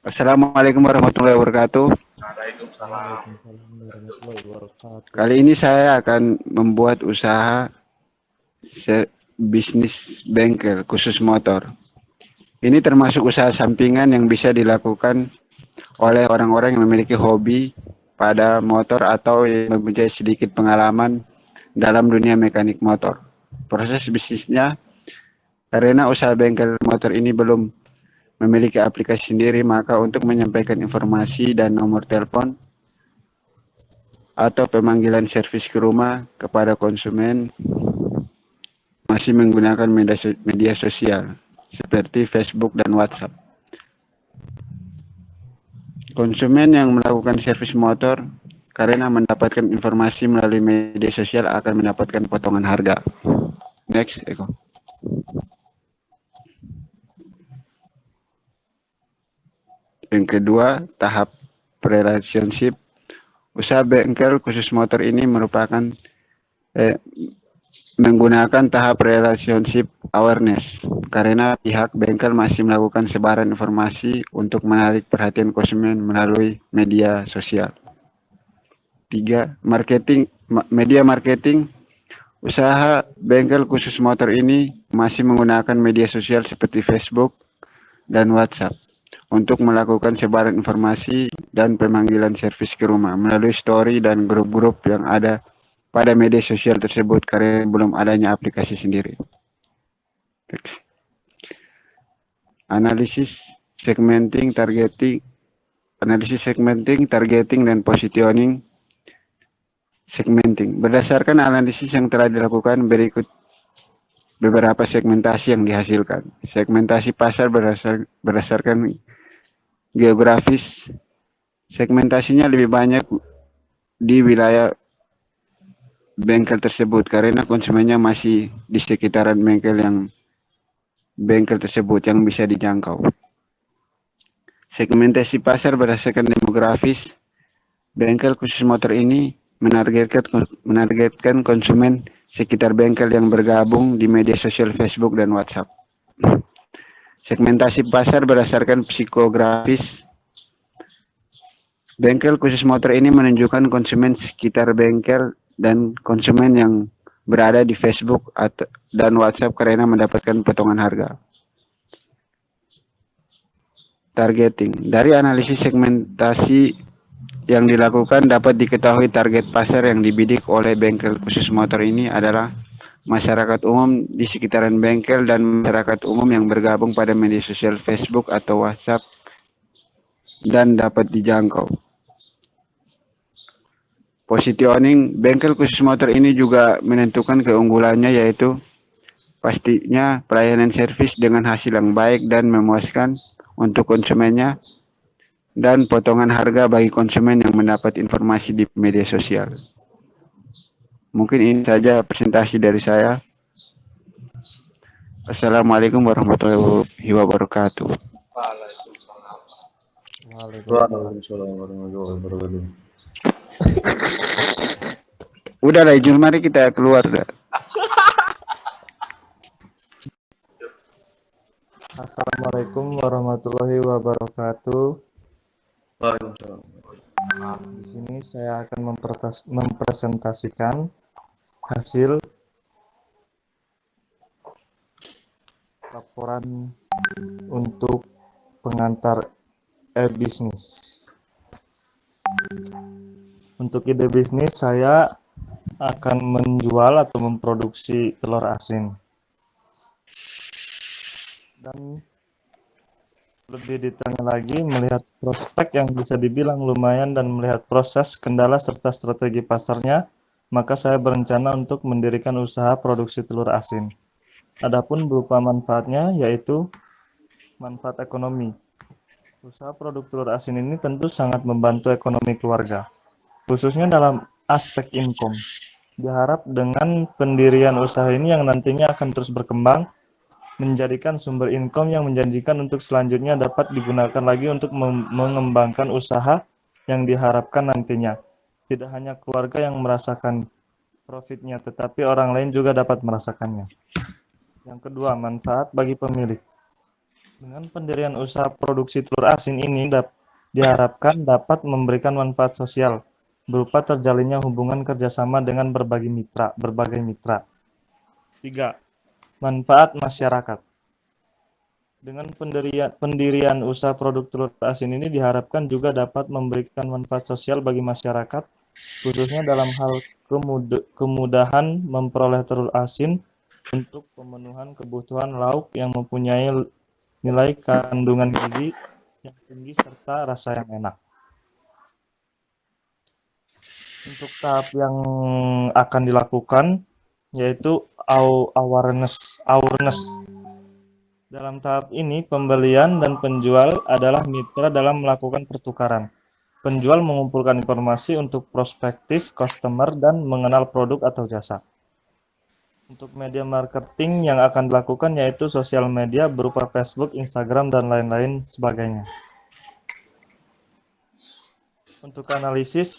Assalamualaikum warahmatullahi wabarakatuh. Waalaikumsalam warahmatullahi wabarakatuh. Kali ini saya akan membuat usaha bisnis bengkel khusus motor. Ini termasuk usaha sampingan yang bisa dilakukan oleh orang-orang yang memiliki hobi pada motor atau yang mempunyai sedikit pengalaman dalam dunia mekanik motor. Proses bisnisnya, karena usaha bengkel motor ini belum memiliki aplikasi sendiri, maka untuk menyampaikan informasi dan nomor telepon atau pemanggilan servis ke rumah kepada konsumen masih menggunakan media sosial seperti Facebook dan WhatsApp. Konsumen yang melakukan servis motor karena mendapatkan informasi melalui media sosial akan mendapatkan potongan harga. Next, Eko. Yang kedua, tahap relationship. Usaha bengkel khusus motor ini merupakan menggunakan tahap relationship awareness karena pihak bengkel masih melakukan sebaran informasi untuk menarik perhatian konsumen melalui media sosial. 3. Media marketing. Usaha bengkel khusus motor ini masih menggunakan media sosial seperti Facebook dan WhatsApp untuk melakukan sebaran informasi dan pemanggilan servis ke rumah melalui story dan grup-grup yang ada pada media sosial tersebut karena belum adanya aplikasi sendiri. Analisis segmenting, targeting, dan positioning. Segmenting. Berdasarkan analisis yang telah dilakukan, berikut beberapa segmentasi yang dihasilkan. Segmentasi pasar berdasarkan geografis. Segmentasinya lebih banyak di wilayah bengkel tersebut karena konsumennya masih di sekitaran bengkel tersebut yang bisa dijangkau. Segmentasi pasar berdasarkan demografis. Bengkel khusus motor ini menargetkan konsumen sekitar bengkel yang bergabung di media sosial Facebook dan WhatsApp. Segmentasi pasar berdasarkan psikografis. Bengkel khusus motor ini menunjukkan konsumen sekitar bengkel dan konsumen yang berada di Facebook dan WhatsApp karena mendapatkan potongan harga. Targeting. Dari analisis segmentasi yang dilakukan dapat diketahui target pasar yang dibidik oleh bengkel khusus motor ini adalah masyarakat umum di sekitaran bengkel dan masyarakat umum yang bergabung pada media sosial Facebook atau WhatsApp dan dapat dijangkau. Positioning. Bengkel khusus motor ini juga menentukan keunggulannya, yaitu pastinya pelayanan servis dengan hasil yang baik dan memuaskan untuk konsumennya, dan potongan harga bagi konsumen yang mendapat informasi di media sosial. Mungkin ini saja presentasi dari saya. Assalamualaikum warahmatullahi wabarakatuh. Waalaikumsalam warahmatullahi wabarakatuh. Udah lah, Jul, mari kita keluar dah. Assalamualaikum warahmatullahi wabarakatuh. Waalaikumsalam. Di sini saya akan mempresentasikan hasil laporan untuk pengantar e-bisnis. Untuk ide bisnis, saya akan menjual atau memproduksi telur asin. Dan lebih detailnya lagi, melihat prospek yang bisa dibilang lumayan dan melihat proses, kendala, serta strategi pasarnya, maka saya berencana untuk mendirikan usaha produksi telur asin. Adapun berupa manfaatnya, yaitu manfaat ekonomi. Usaha produk telur asin ini tentu sangat membantu ekonomi keluarga, khususnya dalam aspek income. Diharap dengan pendirian usaha ini yang nantinya akan terus berkembang, menjadikan sumber income yang menjanjikan untuk selanjutnya dapat digunakan lagi untuk mengembangkan usaha yang diharapkan nantinya. Tidak hanya keluarga yang merasakan profitnya, tetapi orang lain juga dapat merasakannya. Yang kedua, manfaat bagi pemilik. Dengan pendirian usaha produksi telur asin ini diharapkan dapat memberikan manfaat sosial berupa terjalinnya hubungan kerjasama dengan berbagai mitra. 3. Manfaat masyarakat. Dengan pendirian usaha produk telur asin ini diharapkan juga dapat memberikan manfaat sosial bagi masyarakat, khususnya dalam hal kemudahan memperoleh telur asin untuk pemenuhan kebutuhan lauk yang mempunyai nilai kandungan gizi yang tinggi serta rasa yang enak. Untuk tahap yang akan dilakukan yaitu awareness. Dalam tahap ini, pembelian dan penjual adalah mitra dalam melakukan pertukaran. Penjual mengumpulkan informasi untuk prospektif customer dan mengenal produk atau jasa. Untuk media marketing yang akan dilakukan yaitu sosial media berupa Facebook, Instagram, dan lain-lain sebagainya. Untuk analisis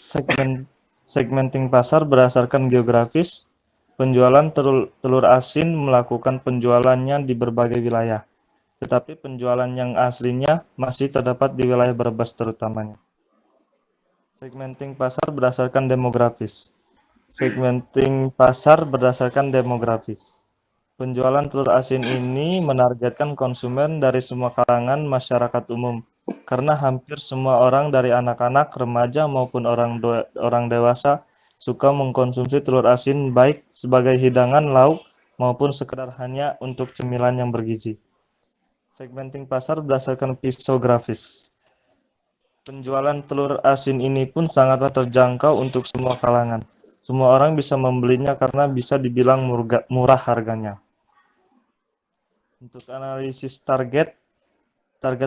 segmenting pasar berdasarkan geografis, penjualan telur asin melakukan penjualannya di berbagai wilayah, tetapi penjualan yang aslinya masih terdapat di wilayah Brebes terutamanya. Segmenting pasar berdasarkan demografis. Penjualan telur asin ini menargetkan konsumen dari semua kalangan masyarakat umum, karena hampir semua orang dari anak-anak, remaja maupun orang dewasa suka mengkonsumsi telur asin baik sebagai hidangan lauk maupun sekedar hanya untuk cemilan yang bergizi. Segmenting pasar berdasarkan pisografis. Penjualan telur asin ini pun sangatlah terjangkau untuk semua kalangan. Semua orang bisa membelinya karena bisa dibilang murah harganya. Untuk analisis target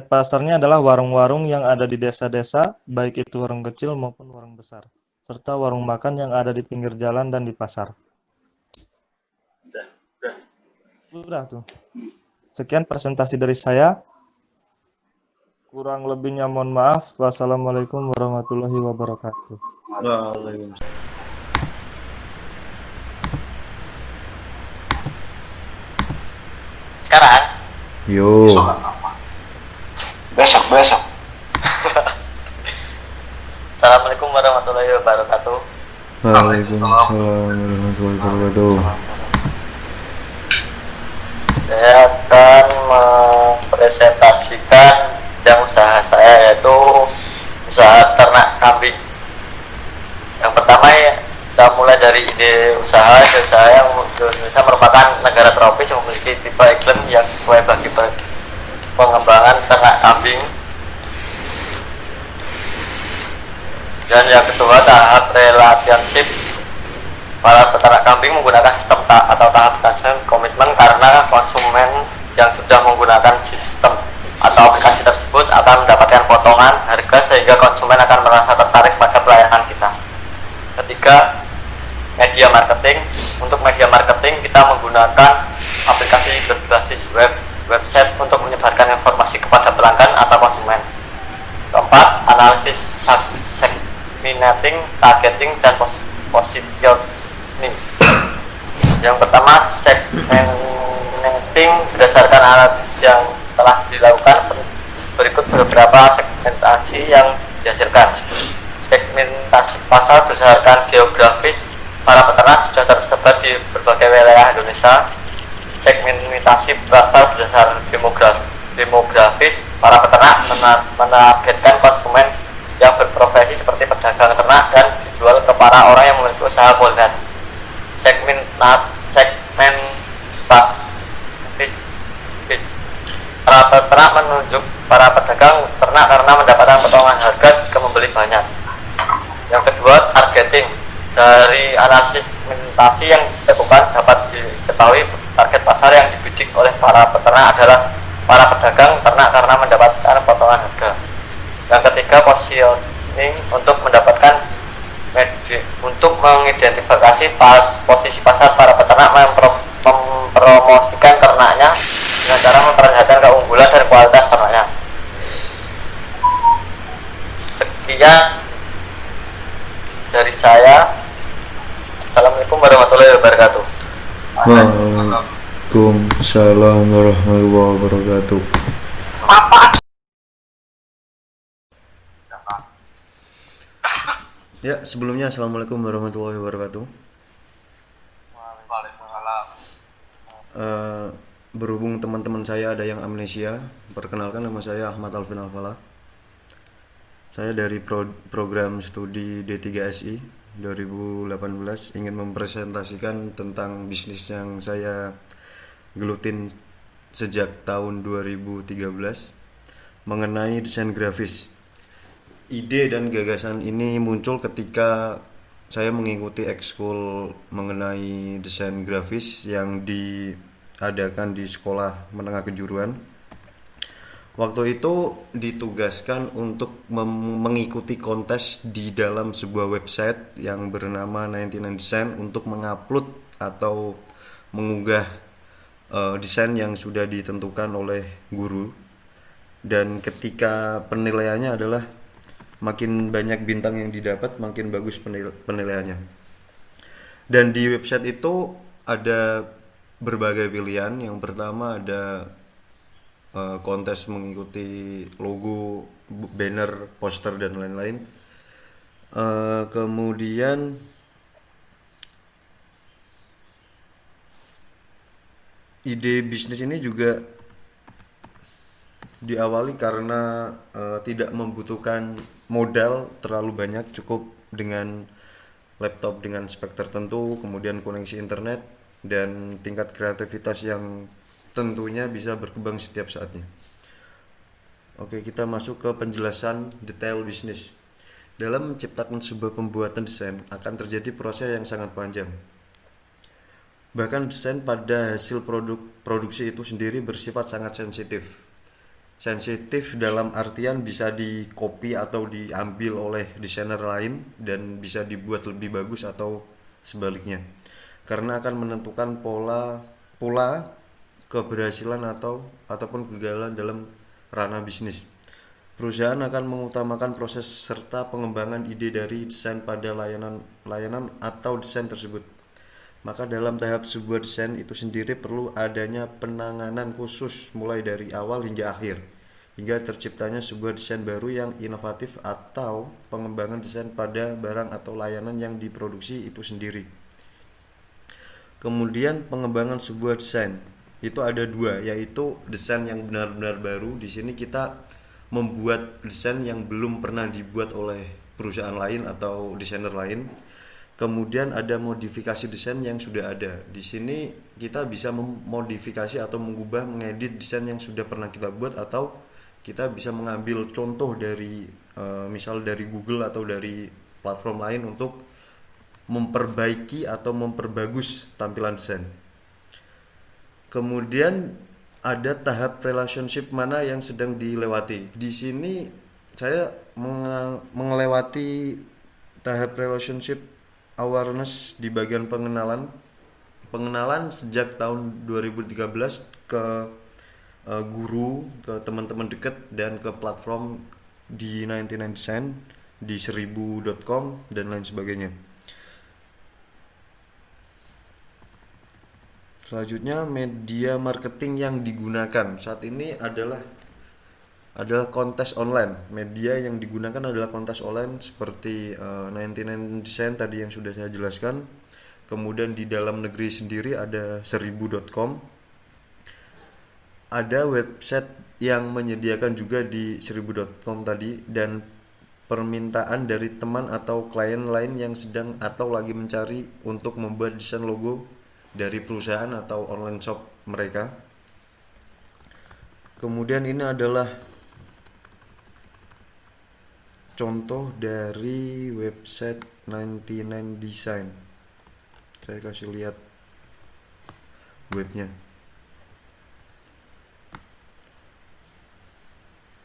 pasarnya adalah warung-warung yang ada di desa-desa, baik itu warung kecil maupun warung besar, serta warung makan yang ada di pinggir jalan dan di pasar. Sudah tuh. Sekian presentasi dari saya. Kurang lebihnya mohon maaf. Wassalamualaikum warahmatullahi wabarakatuh. Waalaikumsalam. Sekarang Yo. besok Assalamualaikum warahmatullahi wabarakatuh. Waalaikumsalam warahmatullahi wabarakatuh. Saya akan mempresentasikan bidang usaha saya, yaitu usaha ternak kambing. Yang pertama ya, kita mulai dari ide usaha. Yang Indonesia merupakan negara tropis yang memiliki tipe iklim yang sesuai bagi pengembangan ternak kambing. Dan yang kedua, tahap relationship. Para peternak kambing menggunakan sistem atau tahap komitmen karena konsumen yang sudah menggunakan sistem atau aplikasi tersebut akan mendapatkan potongan harga sehingga konsumen akan merasa tertarik pada pelayanan kita. Ketiga, media marketing. Untuk media marketing kita menggunakan aplikasi berbasis website untuk menyebarkan informasi kepada pelanggan atau konsumen. Keempat, analisis segmenting, targeting, dan positioning. Yang pertama, segmenting berdasarkan analisis yang telah dilakukan. Berikut beberapa segmentasi yang dihasilkan. Segmentasi pasar berdasarkan geografis. Para peternak sudah tersebar di berbagai wilayah Indonesia. Segmentasi pasar berdasarkan demografis. Para peternak menargetkan konsumen yang berprofesi seperti pedagang ternak dan dijual ke para orang yang memiliki usaha kuliner. Segmen para peternak menunjuk para pedagang ternak karena mendapatkan potongan harga jika membeli banyak. Yang kedua, targeting. Dari analisis segmentasi yang dilakukan dapat diketahui target pasar yang dibidik oleh para peternak adalah para pedagang ternak karena mendapatkan potongan harga. Yang ketiga, positioning. Untuk mengidentifikasi posisi pasar para peternak mempromosikan ternaknya dengan cara memperlihatkan keunggulan dan kualitas ternaknya. Sekian dari saya. Assalamualaikum warahmatullahi wabarakatuh. Waalaikumsalam warahmatullahi wabarakatuh. Ya, sebelumnya Assalamualaikum warahmatullahi wabarakatuh. Eh, Berhubung teman-teman saya ada yang amnesia, perkenalkan nama saya Ahmad Alvin Alfala. Saya dari program studi D3SI 2018 ingin mempresentasikan tentang bisnis yang saya gelutin sejak tahun 2013 mengenai desain grafis. Ide dan gagasan ini muncul ketika saya mengikuti ekskul mengenai desain grafis yang diadakan di sekolah menengah kejuruan. Waktu itu ditugaskan untuk mengikuti kontes di dalam sebuah website yang bernama 99 Design untuk mengupload atau mengunggah desain yang sudah ditentukan oleh guru. Dan ketika penilaiannya adalah makin banyak bintang yang didapat, makin bagus penilaiannya. Dan di website itu ada berbagai pilihan. Yang pertama ada kontes mengikuti logo, banner, poster, dan lain-lain. Kemudian ide bisnis ini juga diawali karena tidak membutuhkan modal terlalu banyak, cukup dengan laptop dengan spek tertentu, kemudian koneksi internet, dan tingkat kreativitas yang tentunya bisa berkembang setiap saatnya. Oke, kita masuk ke penjelasan detail bisnis. Dalam menciptakan sebuah pembuatan desain akan terjadi proses yang sangat panjang. Bahkan desain pada hasil produksi itu sendiri bersifat sangat sensitif. Sensitif dalam artian bisa di-copy atau diambil oleh desainer lain dan bisa dibuat lebih bagus atau sebaliknya. Karena akan menentukan pola keberhasilan ataupun kegagalan dalam ranah bisnis. Perusahaan akan mengutamakan proses serta pengembangan ide dari desain pada layanan atau desain tersebut. Maka dalam tahap sebuah desain itu sendiri perlu adanya penanganan khusus mulai dari awal hingga akhir, hingga terciptanya sebuah desain baru yang inovatif atau pengembangan desain pada barang atau layanan yang diproduksi itu sendiri. Kemudian pengembangan sebuah desain itu ada dua, yaitu desain yang benar-benar baru. Di sini kita membuat desain yang belum pernah dibuat oleh perusahaan lain atau desainer lain. Kemudian ada modifikasi desain yang sudah ada. Di sini kita bisa memodifikasi atau mengubah, mengedit desain yang sudah pernah kita buat, atau kita bisa mengambil contoh dari misal dari Google atau dari platform lain untuk memperbaiki atau memperbagus tampilan desain. Kemudian ada tahap relationship mana yang sedang dilewati. Di sini saya melewati tahap relationship awareness di bagian pengenalan sejak tahun 2013 ke guru, ke teman-teman dekat, dan ke platform di 99 Design, di 1000.com, dan lain sebagainya. Selanjutnya, media marketing yang digunakan saat ini adalah kontes online. Media yang digunakan adalah kontes online seperti 99 Design tadi yang sudah saya jelaskan. Kemudian di dalam negeri sendiri ada 1000.com. Ada website yang menyediakan juga di 1000.com tadi, dan permintaan dari teman atau klien lain yang sedang atau lagi mencari untuk membuat desain logo dari perusahaan atau online shop mereka. Kemudian ini adalah contoh dari website 99 Design. Saya kasih lihat webnya.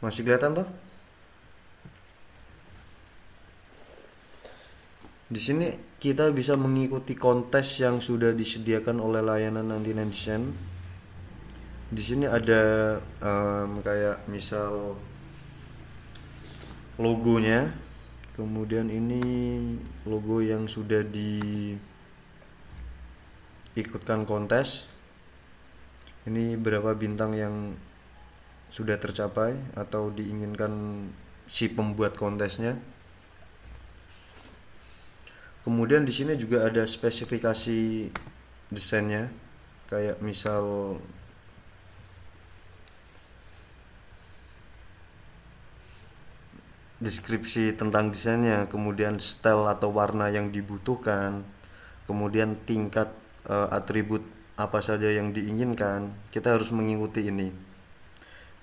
Masih kelihatan toh? Di sini kita bisa mengikuti kontes yang sudah disediakan oleh layanan 99 Design. Di sini ada kayak misal logonya. Kemudian ini logo yang sudah diikutkan kontes. Ini berapa bintang yang sudah tercapai atau diinginkan si pembuat kontesnya. Kemudian di sini juga ada spesifikasi desainnya, kayak misal deskripsi tentang desainnya, kemudian style atau warna yang dibutuhkan, kemudian tingkat atribut apa saja yang diinginkan. Kita harus mengikuti ini.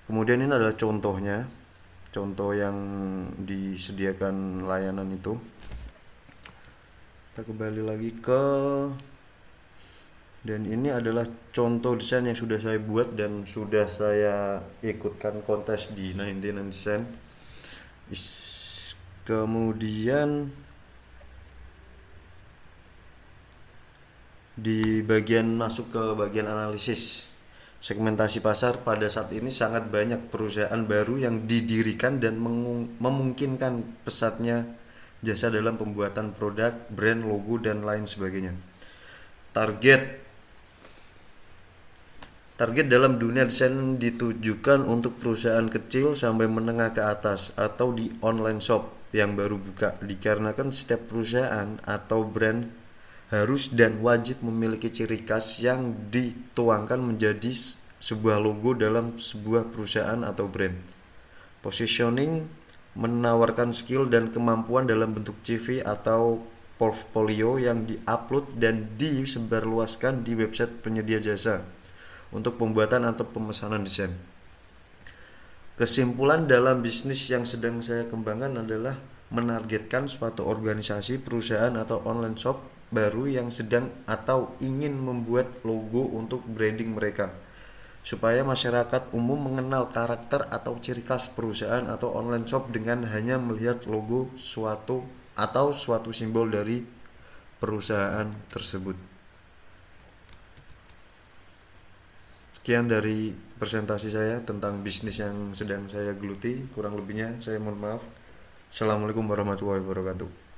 Kemudian ini adalah contohnya, contoh yang disediakan layanan itu. Kita kembali lagi dan ini adalah contoh desain yang sudah saya buat dan sudah saya ikutkan kontes di 99 Design. Kemudian di bagian masuk ke bagian analisis segmentasi pasar, pada saat ini sangat banyak perusahaan baru yang didirikan dan memungkinkan pesatnya jasa dalam pembuatan produk, brand, logo, dan lain sebagainya. Target dalam dunia desain ditujukan untuk perusahaan kecil sampai menengah ke atas atau di online shop yang baru buka, dikarenakan setiap perusahaan atau brand harus dan wajib memiliki ciri khas yang dituangkan menjadi sebuah logo dalam sebuah perusahaan atau brand. Positioning menawarkan skill dan kemampuan dalam bentuk CV atau portfolio yang diupload dan disebarluaskan di website penyedia jasa untuk pembuatan atau pemesanan desain. Kesimpulan dalam bisnis yang sedang saya kembangkan adalah menargetkan suatu organisasi, perusahaan, atau online shop baru yang sedang atau ingin membuat logo untuk branding mereka, supaya masyarakat umum mengenal karakter atau ciri khas perusahaan atau online shop dengan hanya melihat logo suatu simbol dari perusahaan tersebut. Sekian dari presentasi saya tentang bisnis yang sedang saya geluti. Kurang lebihnya saya mohon maaf. Assalamualaikum warahmatullahi wabarakatuh.